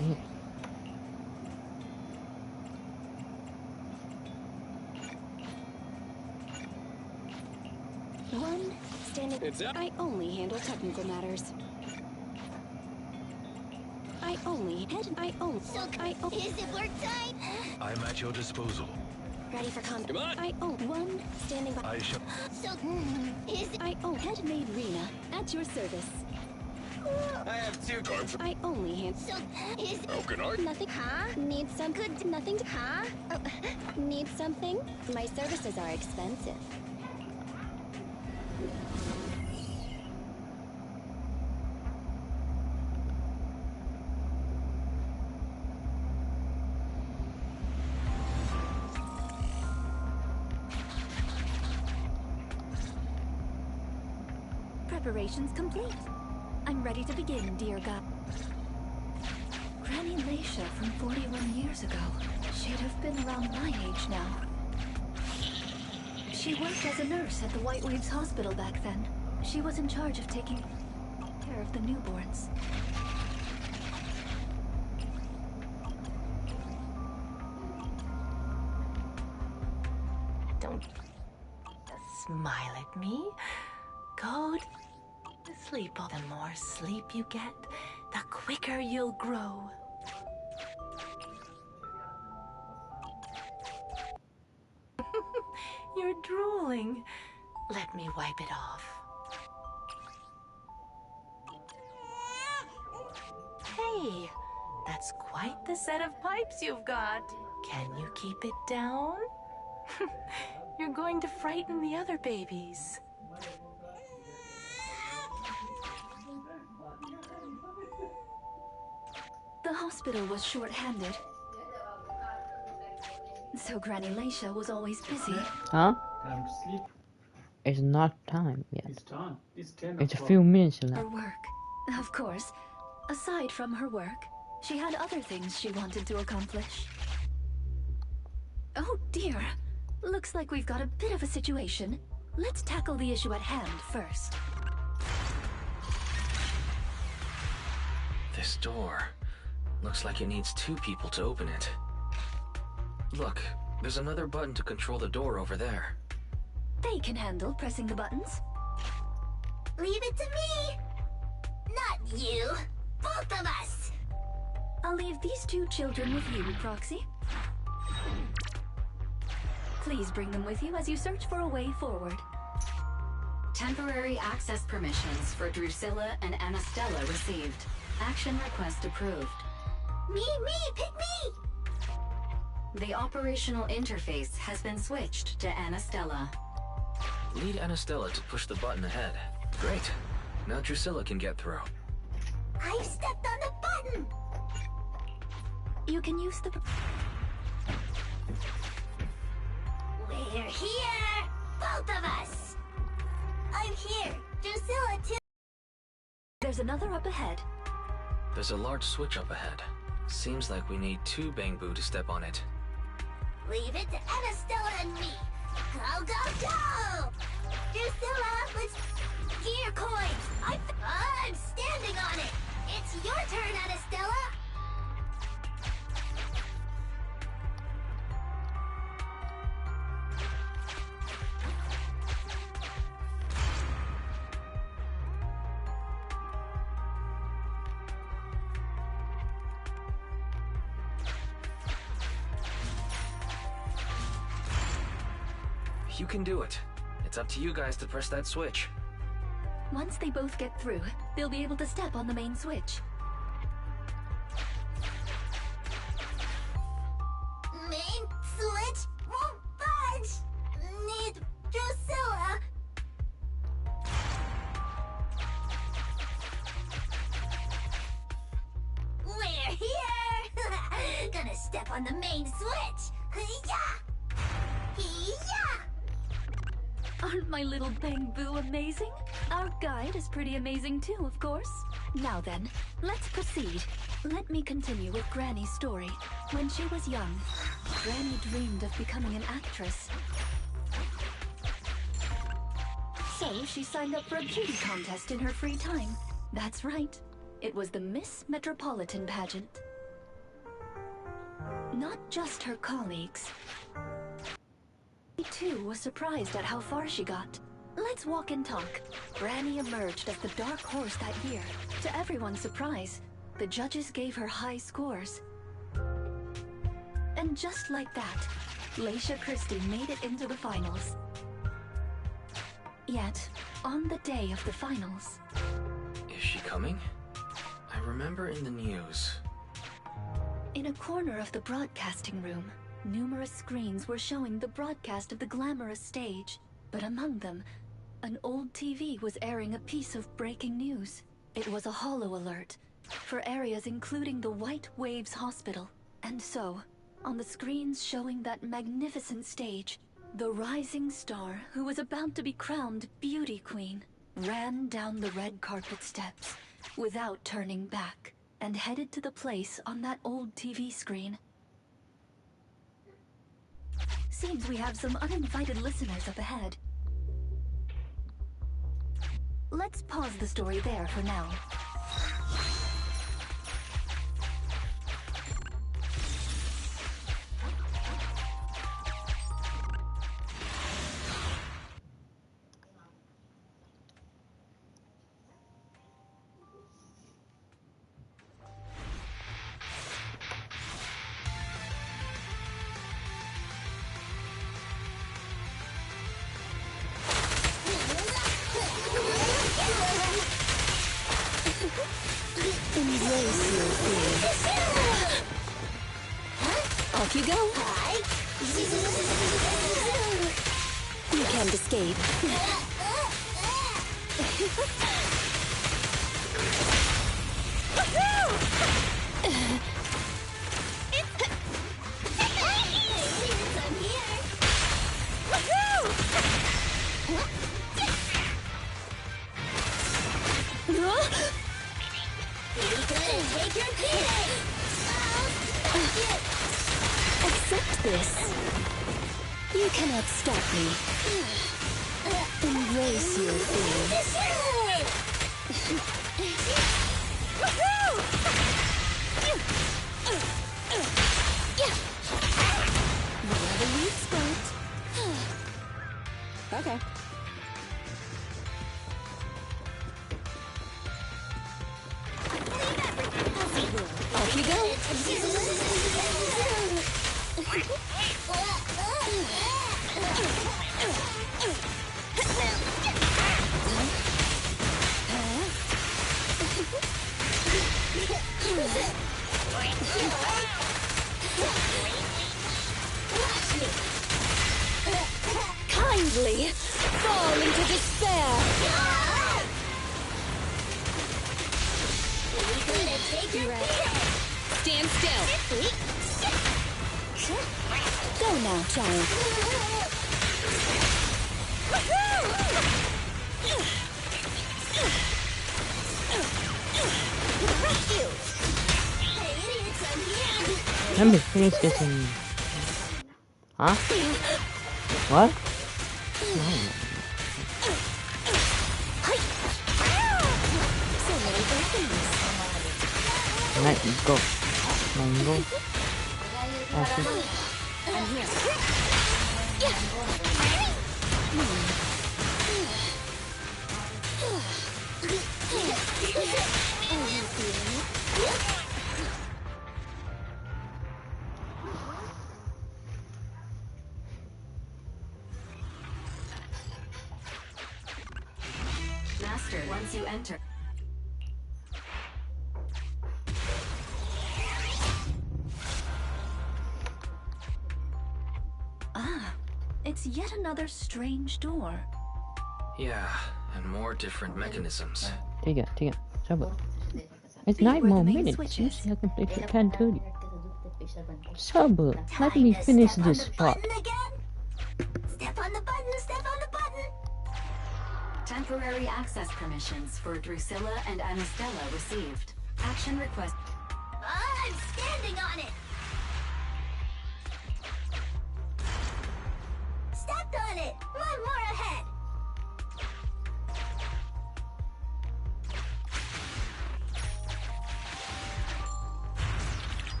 shit. One standing. I only handle technical matters. I only. Is it work time? I'm at your disposal. Ready for combat. Come on. I own one standing by. I shall. I own head-made Rena at your service. I have two guards. I only hand. Broken art. Nothing. Huh? Need some good. Nothing. Huh? Need something? My services are expensive. Preparations complete. I'm ready to begin, dear God. Granny Leisha from 41 years ago. She'd have been around my age now. She worked as a nurse at the Whiteweaves Hospital back then. She was in charge of taking care of the newborns. Don't smile at me. Go to sleep. The more sleep you get, the quicker you'll grow. You're drooling. Let me wipe it off. Hey, that's quite the set of pipes you've got. Can you keep it down? You're going to frighten the other babies. The hospital was short-handed, so Granny Leisha was always busy. Huh? Time to sleep. It's not time yet. It's time. It's 10 It's a o'clock. few minutes Her left. work. Of course, aside from her work, she had other things she wanted to accomplish. Oh dear. Looks like we've got a bit of a situation. Let's tackle the issue at hand first. This door looks like it needs two people to open it. Look, there's another button to control the door over there. They can handle pressing the buttons. Leave it to me. Not you. Both of us. I'll leave these two children with you, Proxy. Please bring them with you as you search for a way forward. Temporary access permissions for Drusilla and Anastella received. Action request approved. Me, pick me. The operational interface has been switched to Anastella. Lead Anastella to push the button ahead. Great. Now Drusilla can get through. I stepped on the button. You can use the... We're here. Both of us. I'm here. Drusilla too. There's another up ahead. There's a large switch up ahead. Seems like we need two Bangbu to step on it. Leave it to Anastella and me. Go, go, go! Drusilla, let's... Gear coins! I'm standing on it! It's your turn, Anastella! You can do it. It's up to you guys to press that switch. Once they both get through, they'll be able to step on the main switch. Main switch won't budge! Need Drusilla! We're here! Gonna step on the main switch! Hey-ya! Hey-ya! Aren't my little Bangbu amazing? Our guide is pretty amazing too, of course. Now then, let's proceed. Let me continue with Granny's story. When she was young, Granny dreamed of becoming an actress. So she signed up for a beauty contest in her free time. That's right. It was the Miss Metropolitan pageant. not just her colleagues. She too was surprised at how far she got. Let's walk and talk. Granny emerged as the dark horse that year. To everyone's surprise, the judges gave her high scores. And just like that, Laisha Christie made it into the finals. Yet, on the day of the finals... Is she coming? I remember in the news. In a corner of the broadcasting room, numerous screens were showing the broadcast of the glamorous stage. But among them, an old TV was airing a piece of breaking news. It was a holo alert for areas including the White Waves Hospital. And so, on the screens showing that magnificent stage, the rising star who was about to be crowned Beauty Queen ran down the red carpet steps without turning back and headed to the place on that old TV screen. Seems we have some uninvited listeners up ahead. Let's pause the story there for now. Off you go. You can't escape. Accept this. You cannot stop me. Embrace your fears. You are the weak spot. Okay. Off you go. Kindly fall into despair. Stand still. Go now, child. Let me finish this in... Huh? What? Let me go. Mango. Acid. I'm here. Master, once you enter. It's yet another strange door. Yeah, and more different mechanisms. Tiga. Sabar. It's These 9 were the more main minutes switches. since I completed 10:30. Sabar. Let me finish this part. Step on the button, step on the button. Temporary access permissions for Drusilla and Anastella received. Action request. I'm standing on it. Stepped on it. One more ahead.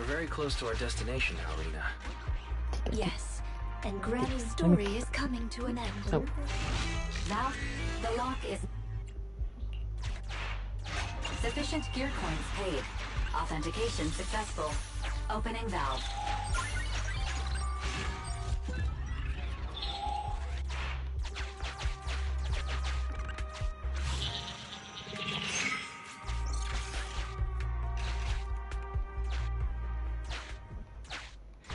very close to our destination now, Lena. Yes, and Granny's story is coming to an end. So, Valve, the lock is... Sufficient gear coins paid. Authentication successful. Opening valve.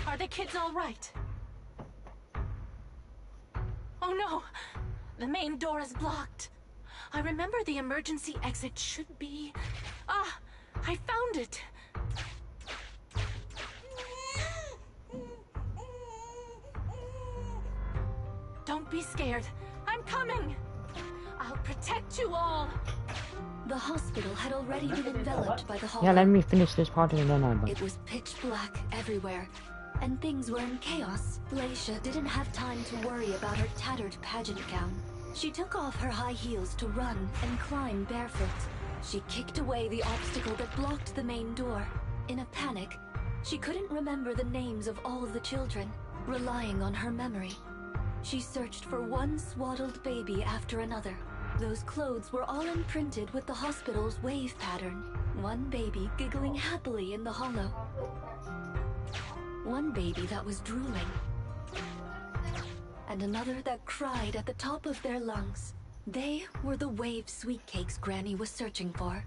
Are the kids all right? Oh no! The main door is blocked. I remember the emergency exit should be... Ah! I found it! Don't be scared. I'm coming! I'll protect you all! The hospital had already been enveloped by the hollow. yeah, let me finish this part and then I'm It was pitch black everywhere, and things were in chaos. Laisha didn't have time to worry about her tattered pageant gown. She took off her high heels to run and climb barefoot. She kicked away the obstacle that blocked the main door. In a panic, she couldn't remember the names of all the children, relying on her memory. She searched for one swaddled baby after another. Those clothes were all imprinted with the hospital's wave pattern. One baby giggling happily in the hollow. One baby that was drooling. And another that cried at the top of their lungs. They were the wave sweet cakes Granny was searching for.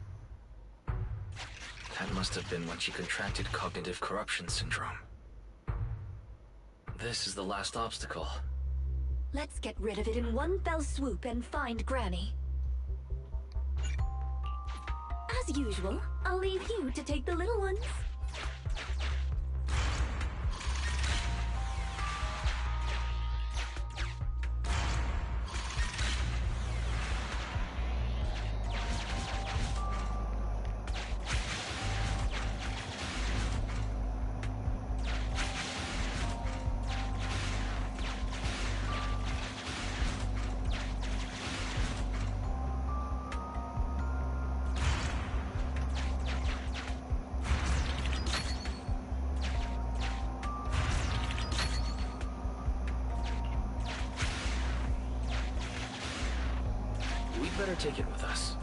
That must have been when she contracted cognitive corruption syndrome. This is the last obstacle. Let's get rid of it in one fell swoop and find Granny. As usual, I'll leave you to take the little ones. We'd better take it with us.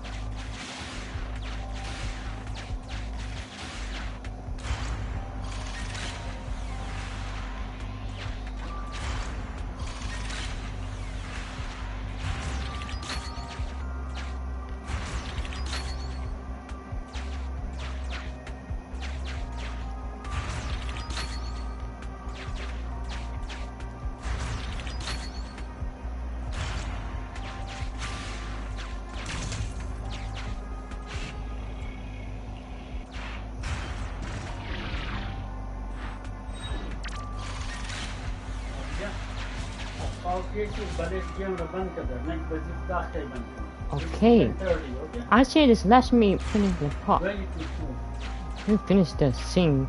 okay. I say this, let me finish the part. You finish the scene,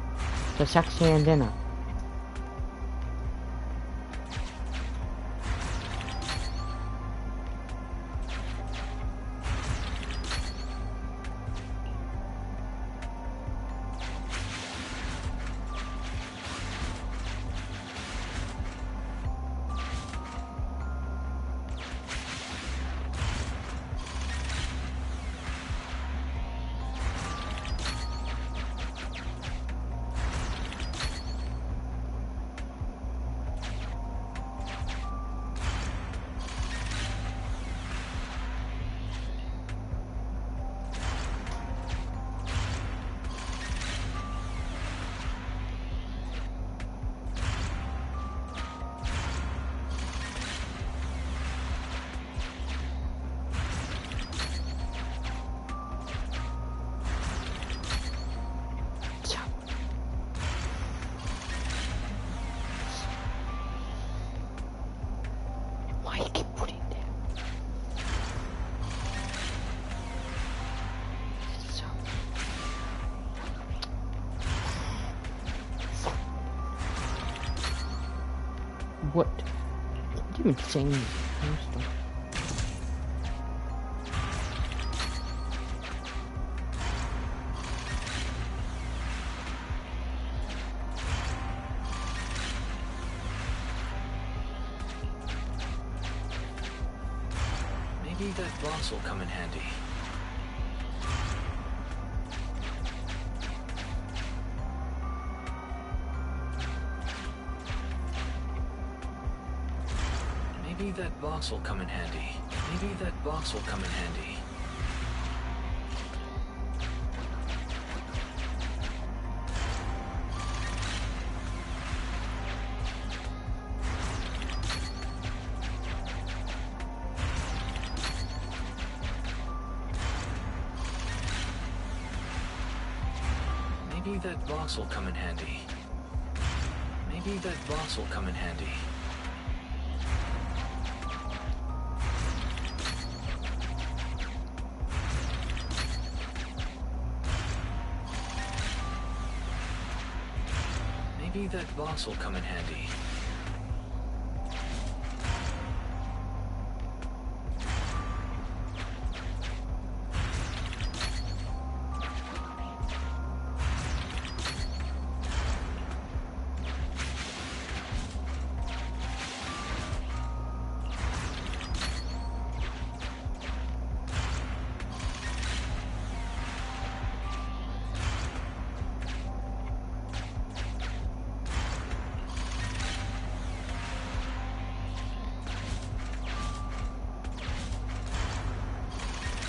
the section, and then why you keep putting there? So. What? What are you saying? Maybe that box will come in handy. Maybe that box will come in handy. Maybe that box will come in handy. Maybe that box will come in handy. Maybe that box will come in handy. Maybe that box will come in handy.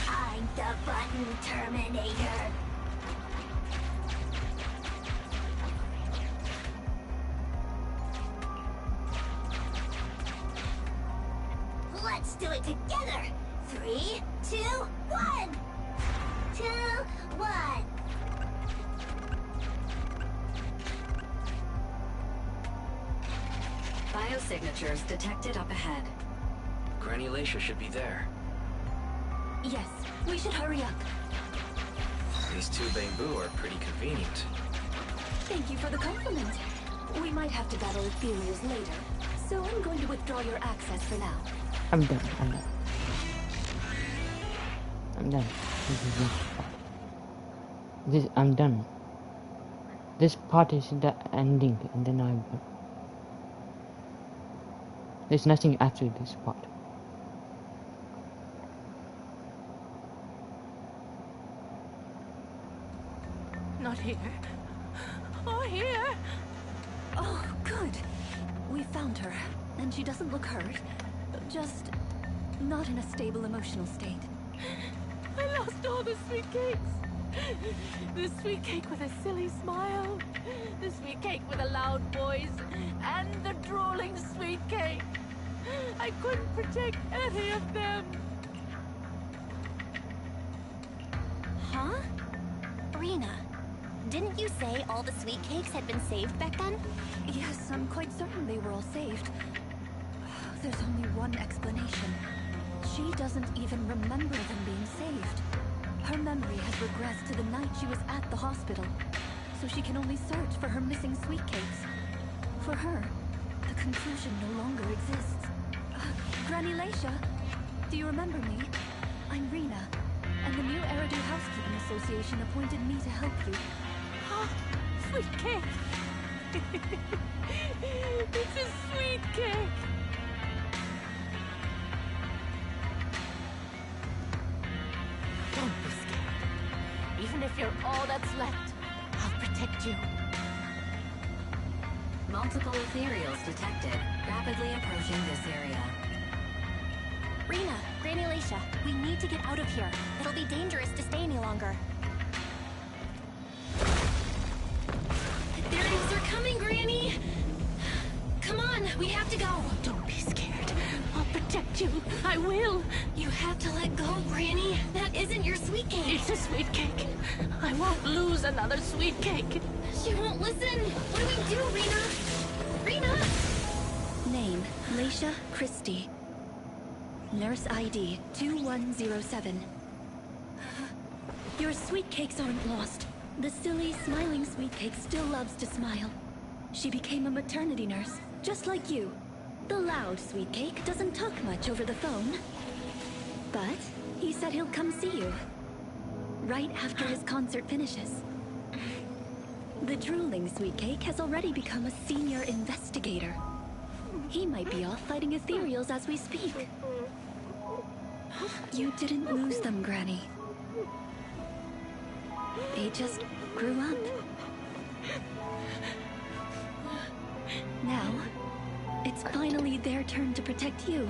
I'm the button terminator. Let's do it together. 3, 2, 1. 2, 1. Biosignatures detected up ahead. Granny Lacia should be there. Yes, we should hurry up. These two bamboo are pretty convenient. Thank you for the compliment. We might have to battle ethereals later, so I'm going to withdraw your access for now. I'm done. I'm done. This is this part. I'm done. This part is the ending, and then I'm done. There's nothing after this part. Not here. Or here. Oh, good. We found her, and she doesn't look hurt. Just not in a stable emotional state. I lost all the sweet cakes. The sweet cake with a silly smile. The sweet cake with a loud voice. And the drooling sweet cake. I couldn't protect any of them. Huh? Rena, didn't you say all the sweet cakes had been saved back then? Yes, I'm quite certain they were all saved. There's only one explanation. She doesn't even remember them being saved. Her memory has regressed to the night she was at the hospital, so she can only search for her missing sweet cakes. For her, the conclusion no longer exists. Granny Lacia, do you remember me? I'm Rena, and the new Eridu Housekeeping Association appointed me to help you. Oh, sweet cake. It's a sweet cake. Don't be scared. Even if you're all that's left, I'll protect you. Multiple ethereals detected, rapidly approaching this area. Rena, Granny Lacia, we need to get out of here. It'll be dangerous to stay any longer. Ethereals are coming, Granny! Come on, we have to go! Don't be scared. I'll protect you. I will. You have to let go, Granny. That isn't your sweet cake. It's a sweet cake. I won't lose another sweet cake. She won't listen. What do we do, Rena? Rena? Name, Lacia Christie. Nurse ID 2107. Your sweet cakes aren't lost. The silly, smiling sweet cake still loves to smile. She became a maternity nurse, just like you. The loud sweet cake doesn't talk much over the phone. But he said he'll come see you. Right after his concert finishes. The drooling sweet cake has already become a senior investigator. He might be off fighting ethereals as we speak. You didn't lose them, Granny. They just grew up. Now, it's finally their turn to protect you.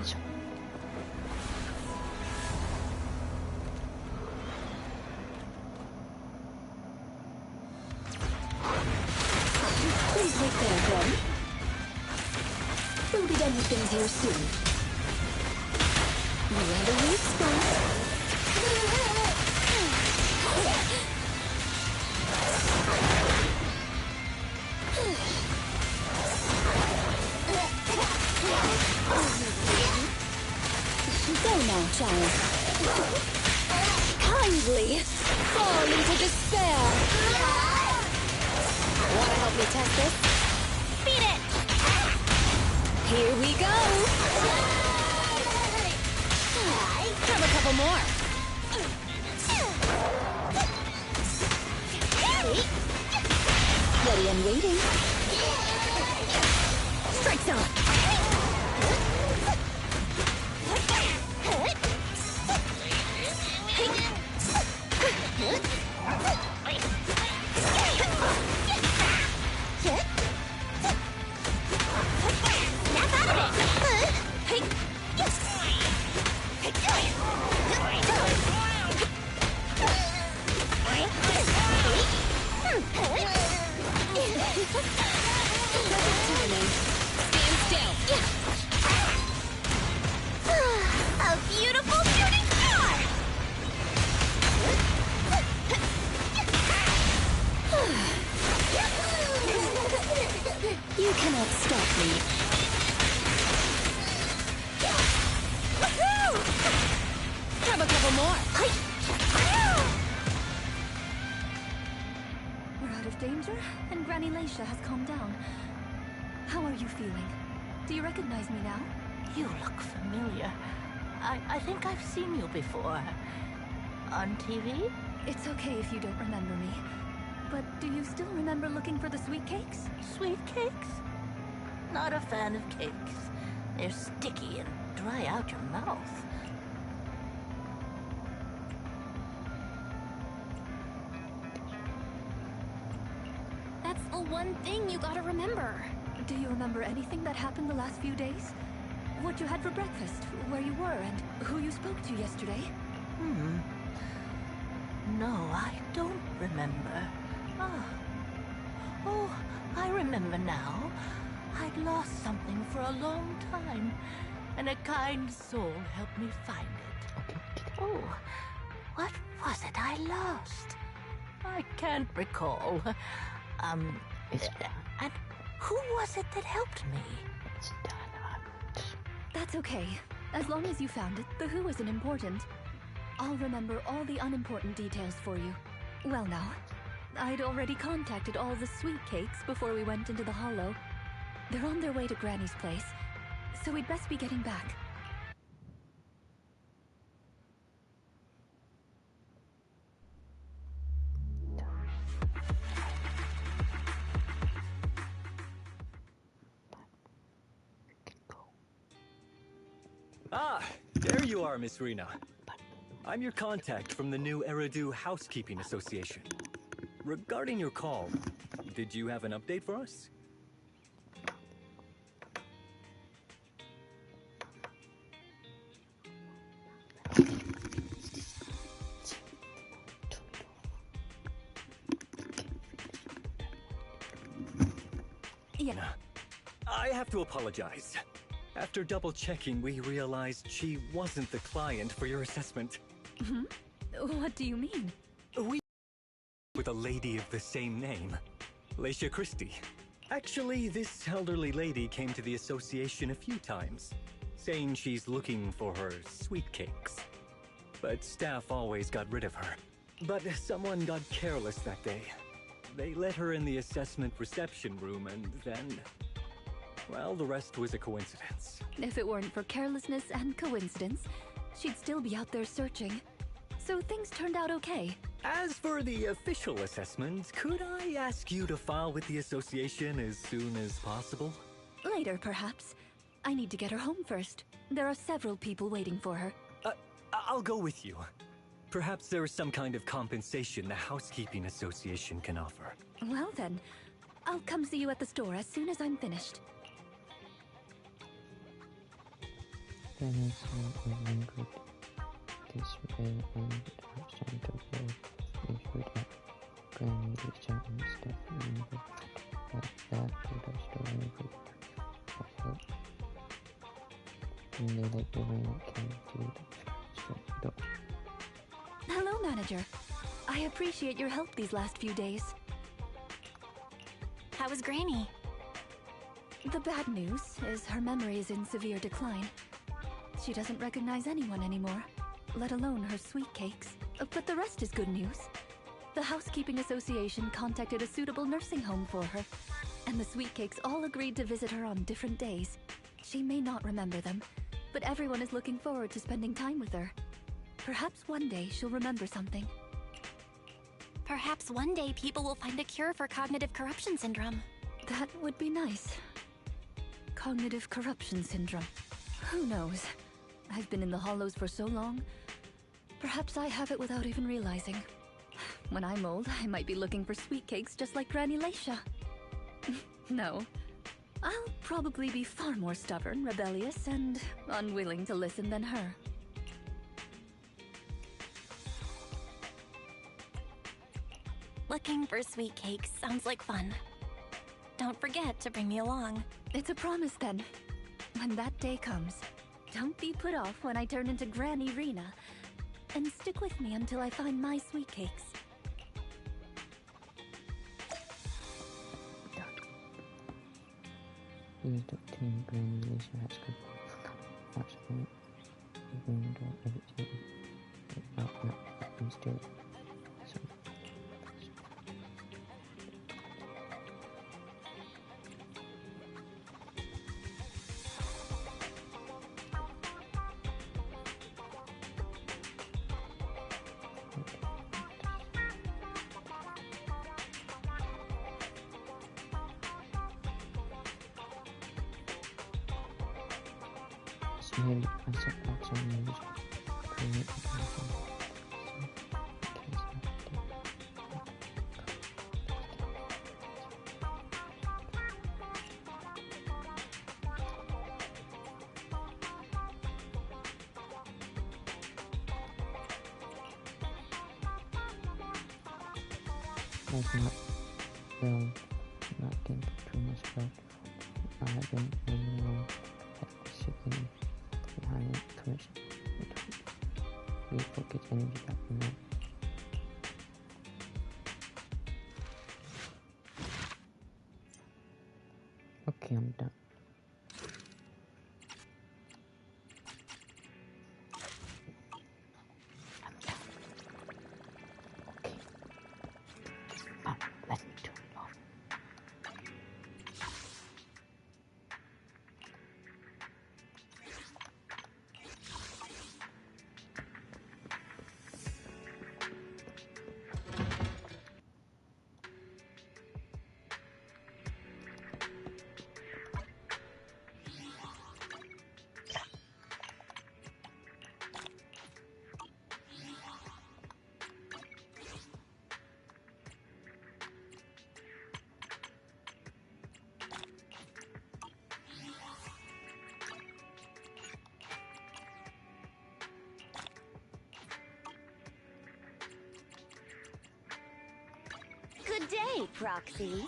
Please wait there, Gwen. We'll be done with things here soon. We're on the weak spot. Go now, child. Kindly fall into despair. Wanna help me test this? Beat it! Here we go! Have a couple more. Ready and waiting. Strike zone! A beautiful shooting star! You cannot stop me. Have a couple more. We're out of danger, and Granny Leisha has calmed down. How are you feeling? Do you recognize me now? You look familiar. I think I've seen you before. On TV? It's okay if you don't remember me. But do you still remember looking for the sweet cakes? Sweet cakes? Not a fan of cakes. They're sticky and dry out your mouth. That's the one thing you gotta remember. Do you remember anything that happened the last few days? What you had for breakfast, where you were, and who you spoke to yesterday? No, I don't remember. Oh, I remember now. I'd lost something for a long time, and a kind soul helped me find it. Oh, what was it I lost? I can't recall. And who was it that helped me? It's done. That's okay. As long as you found it, the who isn't important. I'll remember all the unimportant details for you. Well now, I'd already contacted all the sweet cakes before we went into the hollow. They're on their way to Granny's place, so we'd best be getting back. Ah, there you are, Miss Rena. I'm your contact from the new Eridu Housekeeping Association. Regarding your call, did you have an update for us? Yeah. I have to apologize. After double-checking, we realized she wasn't the client for your assessment. What do you mean? We with a lady of the same name, Leisha Christie. Actually, this elderly lady came to the association a few times, saying she's looking for her sweet cakes. But staff always got rid of her. But someone got careless that day. They let her in the assessment reception room and then... well, the rest was a coincidence. If it weren't for carelessness and coincidence, she'd still be out there searching. So things turned out okay. As for the official assessment, could I ask you to file with the association as soon as possible? Later, perhaps. I need to get her home first. There are several people waiting for her. I'll go with you. Perhaps there is some kind of compensation the Housekeeping Association can offer. Well then, I'll come see you at the store as soon as I'm finished. Then it's good this way and outside the world. We should have Granny return and stuff and back to the story of her. And they let the rain came through the shut door. Hello, Manager. I appreciate your help these last few days. How was Granny? The bad news is her memory is in severe decline. She doesn't recognize anyone anymore, let alone her sweet cakes. But the rest is good news. The Housekeeping Association contacted a suitable nursing home for her, and the sweet cakes all agreed to visit her on different days. She may not remember them, but everyone is looking forward to spending time with her. Perhaps one day she'll remember something. Perhaps one day people will find a cure for cognitive corruption syndrome. That would be nice. Cognitive corruption syndrome. Who knows? I've been in the Hollows for so long. Perhaps I have it without even realizing. When I'm old, I might be looking for sweet cakes just like Granny Leisha. No. I'll probably be far more stubborn, rebellious, and unwilling to listen than her. Looking for sweet cakes sounds like fun. Don't forget to bring me along. It's a promise then. When that day comes, don't be put off when I turn into Granny Rena, and stick with me until I find my sweet cakes. Please don't think Granny Leisha has good watching even though everything is not and still so maybe I set out some news create a content that's not well not think too much about I have been alone seeking behind it commission we focus energy back in there. Okay, I'm done. Okay. Let me turn it off. Good day, Proxy.